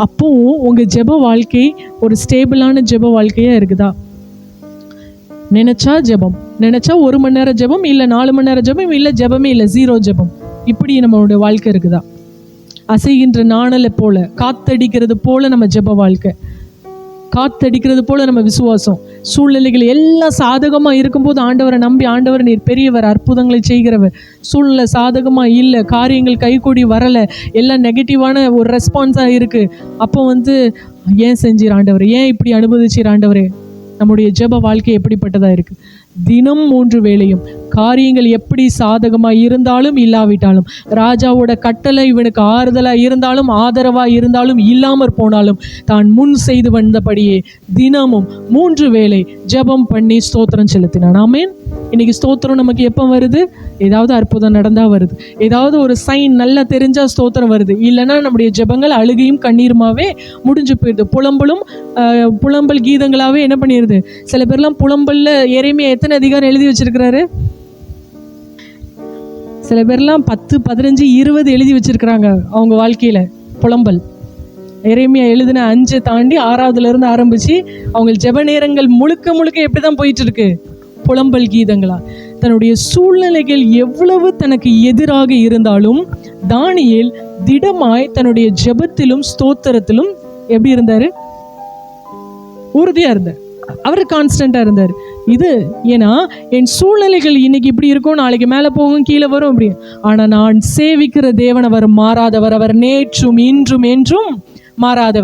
அப்பவும் உங்கள் ஜெப வாழ்க்கை ஒரு ஸ்டேபிளான ஜெப வாழ்க்கையாக இருக்குதா? நினச்சா ஜெபம், நினச்சா 1 மணி நேரம் ஜெபம், இல்லை 4 மணி நேரம் ஜெபம், இல்லை ஜெபமே இல்லை, 0 ஜெபம், இப்படி நம்மளுடைய வாழ்க்கை இருக்குதா? அசைகின்ற நாணலை போல, காத்தடிக்கிறது போல நம்ம ஜெப வாழ்க்கை, காத்தடிக்கிறது போல நம்ம விசுவாசம். சூழ்நிலைகள் எல்லாம் சாதகமாக இருக்கும்போது ஆண்டவரை நம்பி, ஆண்டவர் நீர் பெரியவர், அற்புதங்களை செய்கிறவர், சூழ்நிலை சாதகமாக இல்லை, காரியங்கள் கைகூடி வரலை, எல்லாம் நெகட்டிவான ஒரு ரெஸ்பான்ஸாக இருக்குது, அப்போ ஏன் செஞ்சீர் ஆண்டவர், ஏன் இப்படி அனுபவிச்சீர் ஆண்டவரே? நம்முடைய ஜெப வாழ்க்கை எப்படிப்பட்டதாக இருக்குது? தினம் 3 வேளையும் காரியங்கள் எப்படி சாதகமாக இருந்தாலும் இல்லாவிட்டாலும், ராஜாவோட கட்டளை இவனுக்கு ஆறுதலாக இருந்தாலும் ஆதரவாக இருந்தாலும் இல்லாமற் போனாலும், தான் முன் செய்து வந்தபடியே தினமும் 3 வேளை ஜெபம் பண்ணி ஸ்தோத்திரம் செலுத்தினான். ஆமென். இன்னைக்கு ஸ்தோத்திரம் நமக்கு எப்போ வருது? ஏதாவது அற்புதம் நடந்தால் வருது, ஏதாவது ஒரு சைன் நல்லா தெரிஞ்சால் ஸ்தோத்திரம் வருது. இல்லைன்னா நம்முடைய ஜெபங்கள் அழுகையும் கண்ணீருமாவே முடிஞ்சு போயிடுது. புலம்பல் கீதங்களாகவே என்ன பண்ணிடுது? சில பேர்லாம் புலம்பல்ல எரேமியா எத்தனை அதிகாரம் எழுதி வச்சிருக்கிறாரு? சில பேர்லாம் 10, 15, 20 எழுதி வச்சிருக்கிறாங்க அவங்க வாழ்க்கையில. புலம்பல் எரேமியா எழுதின 5 தாண்டி 6வதுல இருந்து ஆரம்பிச்சு அவங்க ஜெப நேரங்கள் முழுக்க எப்படிதான் போயிட்டு இருக்கு? புலம்பல் கீதங்களா. தன்னுடைய சூழ்நிலைகள் எவ்வளவு தனக்கு எதிராக இருந்தாலும் தானியேல் திடமாய் தன்னுடைய ஜெபத்திலும் ஸ்தோத்திரத்திலும் எப்படி இருந்தாரு? உறுதியா இருந்தார். அவர் கான்ஸ்டன்டா இருந்தார். இது ஏன்னா என் சூழ்நிலைகள் இன்னைக்கு இப்படி இருக்கும், நாளைக்கு மேலே போகும், கீழே வரும், அப்படி. ஆனால் நான் சேவிக்கிற தேவன் அவர் மாறாதவர், அவர் நேற்றும் இன்றும் என்றும் மாறாதவர்.